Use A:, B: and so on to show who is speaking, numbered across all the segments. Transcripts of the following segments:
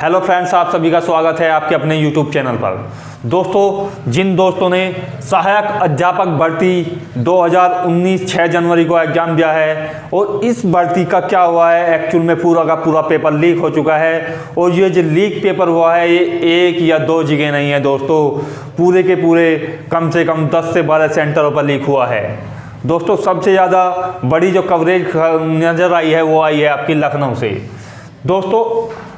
A: Hello friends, आप सभी का स्वागत है आपके अपने यूट्यूब चैनल पर। दोस्तों, जिन दोस्तों ने सहायक अध्यापक भर्ती 2019 6 जनवरी को एग्ज़ाम दिया है और इस भर्ती का क्या हुआ है, एक्चुअल में पूरा का पूरा पेपर लीक हो चुका है। और ये जो लीक पेपर हुआ है ये एक या दो जगह नहीं है दोस्तों, पूरे के पूरे कम से कम 10 से 12 सेंटरों पर लीक हुआ है। दोस्तों, सबसे ज़्यादा बड़ी जो कवरेज नज़र आई है वो आई है आपकी लखनऊ से। दोस्तों,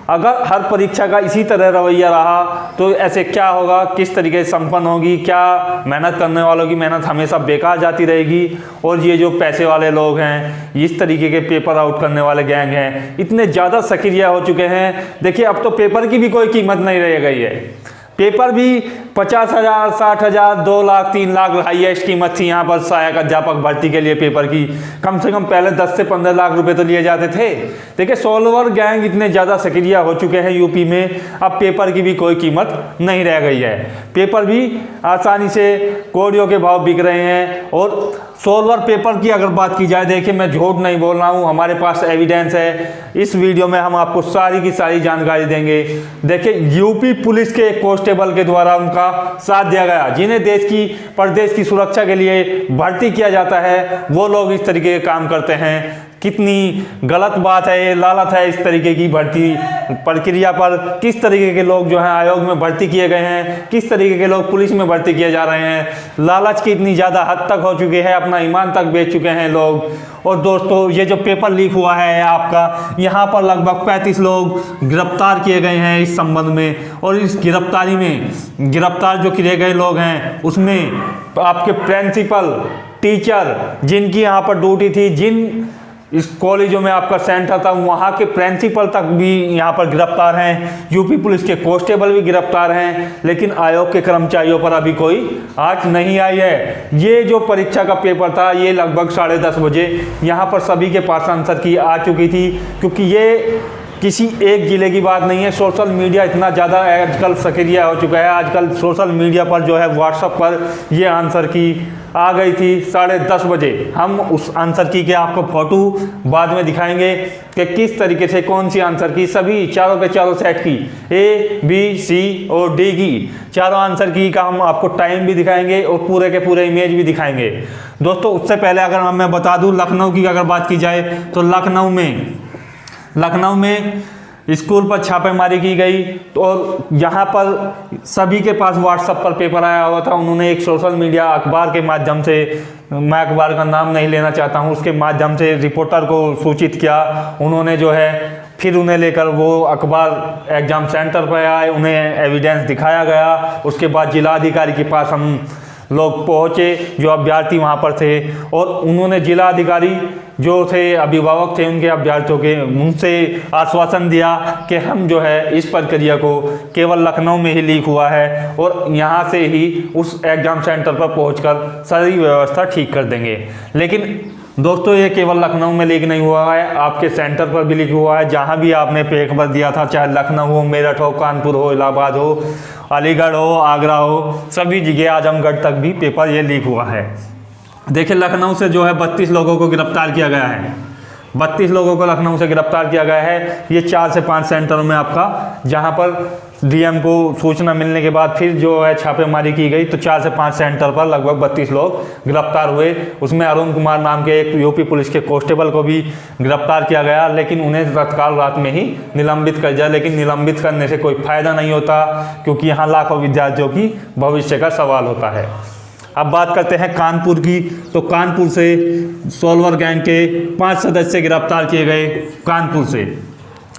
A: अगर हर परीक्षा का इसी तरह रवैया रहा तो ऐसे क्या होगा, किस तरीके से संपन्न होगी, क्या मेहनत करने वालों की मेहनत हमेशा बेकार जाती रहेगी। और ये जो पैसे वाले लोग हैं, इस तरीके के पेपर आउट करने वाले गैंग हैं, इतने ज़्यादा सक्रिय हो चुके हैं। देखिए, अब तो पेपर की भी कोई कीमत नहीं रह गई है। पेपर भी 50,000, 60,000, 2 लाख, 3 लाख हाईएस्ट कीमत थी यहाँ पर सहायक अध्यापक भर्ती के लिए पेपर की। कम से कम पहले 10 से 15 लाख रुपए तो लिए जाते थे। देखिए, सॉल्वर गैंग इतने ज़्यादा सक्रिय हो चुके हैं यूपी में, अब पेपर की भी कोई कीमत नहीं रह गई है। पेपर भी आसानी से कौड़ियों के भाव बिक रहे हैं। और सॉल्वर पेपर की अगर बात की जाए, देखिए मैं झूठ नहीं बोल रहा हूँ, हमारे पास एविडेंस है। इस वीडियो में हम आपको सारी की सारी जानकारी देंगे। देखिए, यूपी पुलिस के एक कांस्टेबल के द्वारा उनका साथ दिया गया, जिन्हें देश की प्रदेश की सुरक्षा के लिए भर्ती किया जाता है, वो लोग इस तरीके के काम करते हैं। कितनी गलत बात है, ये लालच है इस तरीके की भर्ती प्रक्रिया पर। किस तरीके के लोग जो हैं आयोग में भर्ती किए गए हैं, किस तरीके के लोग पुलिस में भर्ती किए जा रहे हैं। लालच की इतनी ज़्यादा हद तक हो चुकी है, अपना ईमान तक बेच चुके हैं लोग। और दोस्तों, ये जो पेपर लीक हुआ है आपका, यहाँ पर लगभग 35 लोग गिरफ्तार किए गए हैं इस संबंध में। और इस गिरफ्तारी में गिरफ्तार जो किए गए लोग हैं उसमें आपके प्रिंसिपल, टीचर जिनकी यहाँ पर ड्यूटी थी, जिन इस कॉलेजों में आपका सेंटर था, वहाँ के प्रिंसिपल तक भी यहाँ पर गिरफ्तार हैं। यूपी पुलिस के कांस्टेबल भी गिरफ्तार हैं। लेकिन आयोग के कर्मचारियों पर अभी कोई आंच नहीं आई है। ये जो परीक्षा का पेपर था, ये लगभग 10:30 बजे यहाँ पर सभी के पास आंसर की आ चुकी थी। क्योंकि ये किसी एक जिले की बात नहीं है, सोशल मीडिया इतना ज़्यादा आजकल सक्रिय हो चुका है। आजकल सोशल मीडिया पर जो है व्हाट्सएप पर ये आंसर की आ गई थी 10:30 बजे। हम उस आंसर की के आपको फोटो बाद में दिखाएंगे कि किस तरीके से कौन सी आंसर की, सभी चारों के चारों सेट की, ए, बी, सी और डी की चारों आंसर की का हम आपको टाइम भी दिखाएंगे और पूरे के पूरे इमेज भी दिखाएंगे। दोस्तों, उससे पहले अगर मैं बता दूँ लखनऊ की अगर बात की जाए तो लखनऊ में स्कूल पर छापेमारी की गई। और यहाँ पर सभी के पास व्हाट्सएप पर पेपर आया हुआ था। उन्होंने एक सोशल मीडिया अखबार के माध्यम से, मैं अखबार का नाम नहीं लेना चाहता हूँ, उसके माध्यम से रिपोर्टर को सूचित किया। उन्होंने जो है फिर उन्हें लेकर वो अखबार एग्ज़ाम सेंटर पर आए, उन्हें एविडेंस दिखाया गया। उसके बाद जिलाधिकारी के पास हम लोग पहुँचे, जो अभ्यर्थी वहाँ पर थे। और उन्होंने जिलाधिकारी जो थे, अभिभावक थे उनके अभ्यर्थियों के, उनसे आश्वासन दिया कि हम जो है इस प्रक्रिया को केवल लखनऊ में ही लीक हुआ है और यहाँ से ही उस एग्ज़ाम सेंटर पर पहुंचकर सारी व्यवस्था ठीक कर देंगे। लेकिन दोस्तों, ये केवल लखनऊ में लीक नहीं हुआ है, आपके सेंटर पर भी लीक हुआ है। जहाँ भी आपने पेपर दिया था, चाहे लखनऊ हो, मेरठ हो, कानपुर हो, इलाहाबाद हो, अलीगढ़ हो, आगरा हो, सभी जगह, आजमगढ़ तक भी पेपर ये लीक हुआ है। देखिए, लखनऊ से जो है 32 लोगों को गिरफ्तार किया गया है। 32 लोगों को लखनऊ से गिरफ्तार किया गया है। ये 4 से 5 सेंटरों में आपका, जहां पर डीएम को सूचना मिलने के बाद फिर जो है छापेमारी की गई, तो 4 से 5 सेंटर पर लगभग 32 लोग गिरफ्तार हुए। उसमें अरुण कुमार नाम के एक यूपी पुलिस के कांस्टेबल को भी गिरफ्तार किया गया, लेकिन उन्हें तत्काल रात में ही निलंबित कर दिया। लेकिन निलंबित करने से कोई फायदा नहीं होता, क्योंकि यहाँ लाखों विद्यार्थियों की भविष्य का सवाल होता है। अब बात करते हैं कानपुर की। तो कानपुर से सॉल्वर गैंग के 5 सदस्य गिरफ्तार किए गए कानपुर से।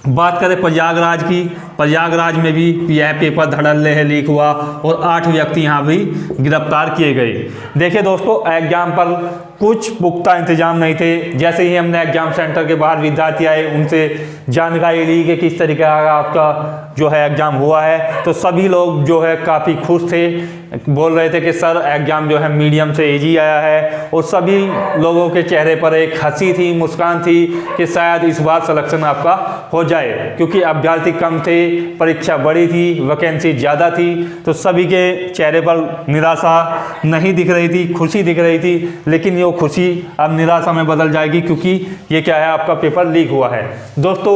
A: बात करें प्रयागराज की, प्रयागराज में भी यह पेपर धड़ल्ले है लीक हुआ और 8 व्यक्ति यहाँ भी गिरफ्तार किए गए। देखिए दोस्तों, एग्जाम पर कुछ पुख्ता इंतजाम नहीं थे। जैसे ही हमने एग्जाम सेंटर के बाहर विद्यार्थी आए, उनसे जानकारी ली कि किस तरीके का आपका जो है एग्जाम हुआ है, तो सभी लोग जो है काफ़ी खुश थे। बोल रहे थे कि सर एग्जाम जो है मीडियम से इजी आया है। और सभी लोगों के चेहरे पर एक हंसी थी, मुस्कान थी कि शायद इस बार सिलेक्शन आपका हो जाए, क्योंकि अभ्यर्थी कम थे, परीक्षा बड़ी थी, वैकेंसी ज़्यादा थी। तो सभी के चेहरे पर निराशा नहीं दिख रही थी, खुशी दिख रही थी। लेकिन ये खुशी अब निराशा में बदल जाएगी, क्योंकि ये क्या है, आपका पेपर लीक हुआ है। दोस्तों,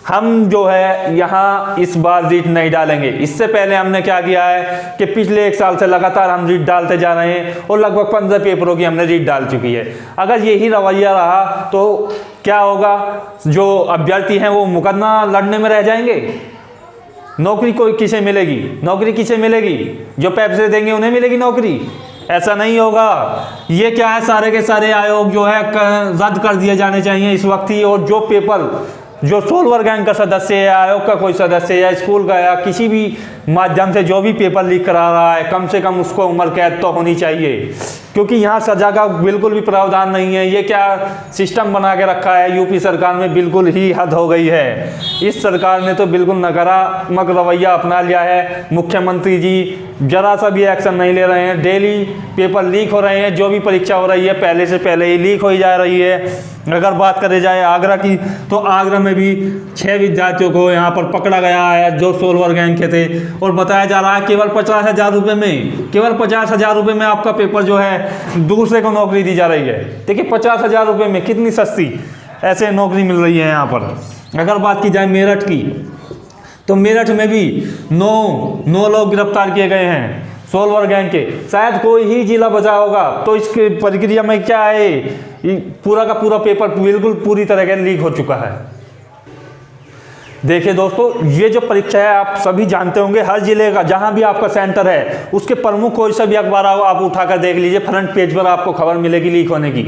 A: हम जो है यहाँ इस बार रीट नहीं डालेंगे। इससे पहले हमने क्या किया है कि पिछले 1 साल से लगातार हम रीट डालते जा रहे हैं और लगभग 15 पेपरों की हमने रीट डाल चुकी है। अगर यही रवैया रहा तो क्या होगा, जो अभ्यर्थी हैं वो मुकदमा लड़ने में रह जाएंगे। नौकरी कोई किसे मिलेगी, नौकरी किसे मिलेगी, जो पैसे देंगे उन्हें मिलेगी नौकरी। ऐसा नहीं होगा। ये क्या है, सारे के सारे आयोग जो है रद्द कर दिए जाने चाहिए इस वक्त ही। और जो पेपर जो सोलवर गैंग का सदस्य है, आयोग का कोई सदस्य या स्कूल का या किसी भी माध्यम से जो भी पेपर लीक करा रहा है, कम से कम उसको उम्र कैद तो होनी चाहिए, क्योंकि यहाँ सजा का बिल्कुल भी प्रावधान नहीं है। ये क्या सिस्टम बना के रखा है यूपी सरकार में, बिल्कुल ही हद हो गई है। इस सरकार ने तो बिल्कुल नकारात्मक रवैया अपना लिया है। मुख्यमंत्री जी जरा सा भी एक्शन नहीं ले रहे हैं। डेली पेपर लीक हो रहे हैं, जो भी परीक्षा हो रही है पहले से पहले ही लीक हो ही जा रही है। अगर बात करी जाए आगरा की, तो आगरा में भी 6 विद्यार्थियों को यहाँ पर पकड़ा गया है जो सोलवर गैंग के थे, और बताया जा रहा है केवल 50,000 रुपये में, केवल 50,000 रुपये में आपका पेपर जो है दूसरे को नौकरी दी जा रही है। देखिए 50,000 रुपये में कितनी सस्ती ऐसे नौकरी मिल रही है यहाँ पर। अगर बात की जाए मेरठ की, तो मेरठ में भी 9 लोग गिरफ्तार किए गए हैं सोलवर गैंग के। शायद कोई ही जिला बचा होगा। तो इसकी प्रक्रिया में क्या है, पूरा का पूरा पेपर बिल्कुल पूरी तरह से लीक हो चुका है। देखिए दोस्तों, ये जो परीक्षा है आप सभी जानते होंगे, हर जिले का जहां भी आपका सेंटर है उसके प्रमुख कोई सा भी अखबार आप उठाकर देख लीजिए, फ्रंट पेज पर आपको खबर मिलेगी लीक होने की।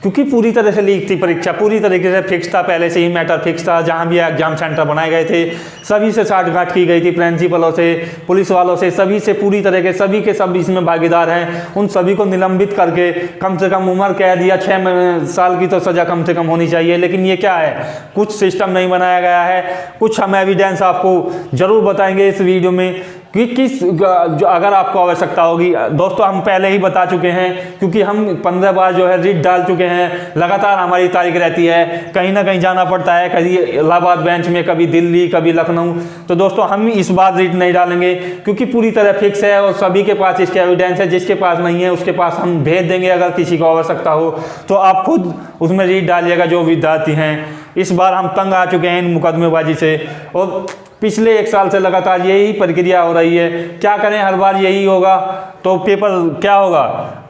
A: क्योंकि पूरी तरह से लीक थी परीक्षा, पूरी तरीके से फिक्स था, पहले से ही मैटर फिक्स था। जहां भी एग्जाम सेंटर बनाए गए थे सभी से साठगांठ की गई थी, प्रिंसिपलों से, पुलिस वालों से, सभी से पूरी तरह के सभी के सब इसमें भागीदार हैं। उन सभी को निलंबित करके कम से कम उम्र कैद या 6 साल की तो सजा कम से कम होनी चाहिए। लेकिन ये क्या है, कुछ सिस्टम नहीं बनाया गया है। कुछ हम एविडेंस आपको जरूर बताएंगे इस वीडियो में कि किस जो अगर आपको आवश्यकता होगी। दोस्तों हम पहले ही बता चुके हैं, क्योंकि हम 15 बार जो है रीट डाल चुके हैं। लगातार हमारी तारीख रहती है, कहीं ना कहीं जाना पड़ता है, कभी इलाहाबाद बेंच में, कभी दिल्ली, कभी लखनऊ। तो दोस्तों हम इस बार रीट नहीं डालेंगे, क्योंकि पूरी तरह फिक्स है और सभी के पास इसके एविडेंस है। जिसके पास नहीं है उसके पास हम भेज देंगे, अगर किसी को आवश्यकता हो तो आप खुद उसमें रीट डालिएगा जो विद्यार्थी हैं। इस बार हम तंग आ चुके हैं इन मुकदमेबाजी से, और पिछले 1 साल से लगातार यही प्रक्रिया हो रही है। क्या करें, हर बार यही होगा तो पेपर क्या होगा,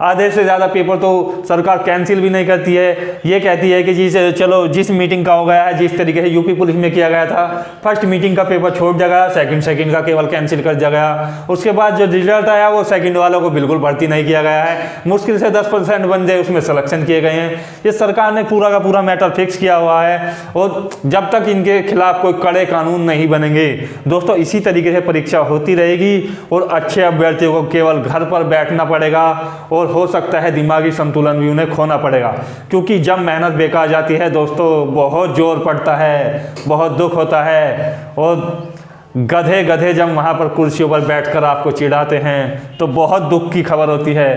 A: आधे से ज़्यादा पेपर तो सरकार कैंसिल भी नहीं करती है। ये कहती है कि जी चलो जिस मीटिंग का हो गया है, जिस तरीके से यूपी पुलिस में किया गया था, फर्स्ट मीटिंग का पेपर छोड़ दिया गया, सेकंड का केवल कैंसिल कर दिया गया। उसके बाद जो रिजल्ट आया वो सेकंड वालों को बिल्कुल भर्ती नहीं किया गया है। मुश्किल से 10% बंदे उसमें सिलेक्शन किए गए हैं। ये सरकार ने पूरा का पूरा मैटर फिक्स किया हुआ है, और जब तक इनके खिलाफ कोई कड़े कानून नहीं बनेंगे दोस्तों इसी तरीके से परीक्षा होती रहेगी, और अच्छे अभ्यर्थियों को केवल घर पर बैठना पड़ेगा, और हो सकता है दिमागी संतुलन भी उन्हें खोना पड़ेगा। क्योंकि जब मेहनत बेकार जाती है दोस्तों बहुत जोर पड़ता है, बहुत दुख होता है, और गधे जब वहाँ पर कुर्सियों पर बैठकर आपको चिढ़ाते हैं तो बहुत दुख की खबर होती है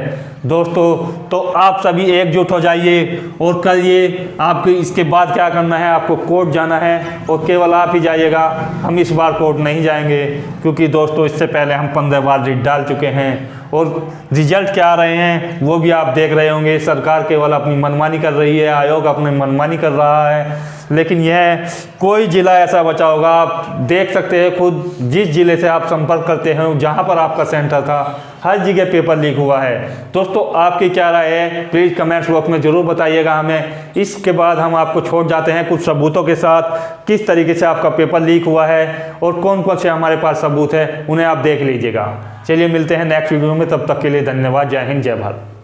A: दोस्तों। तो आप सभी एकजुट हो जाइए और करिए। आपको इसके बाद क्या करना है, आपको कोर्ट जाना है, और केवल आप ही जाइएगा। हम इस बार कोर्ट नहीं जाएंगे, क्योंकि दोस्तों इससे पहले हम 15 बार रीट डाल चुके हैं, और रिजल्ट क्या आ रहे हैं वो भी आप देख रहे होंगे। सरकार केवल अपनी मनमानी कर रही है, आयोग अपनी मनमानी कर रहा है। लेकिन यह कोई जिला ऐसा बचा होगा, आप देख सकते हैं खुद, जिस जिले से आप संपर्क करते हैं जहां पर आपका सेंटर था हर जगह पेपर लीक हुआ है। दोस्तों आपकी क्या राय है प्लीज़ कमेंट्स बॉक्स में ज़रूर बताइएगा हमें। इसके बाद हम आपको छोड़ जाते हैं कुछ सबूतों के साथ, किस तरीके से आपका पेपर लीक हुआ है और कौन कौन से हमारे पास सबूत है उन्हें आप देख लीजिएगा। चलिए मिलते हैं नेक्स्ट वीडियो में, तब तक के लिए धन्यवाद। जय हिंद, जय भारत।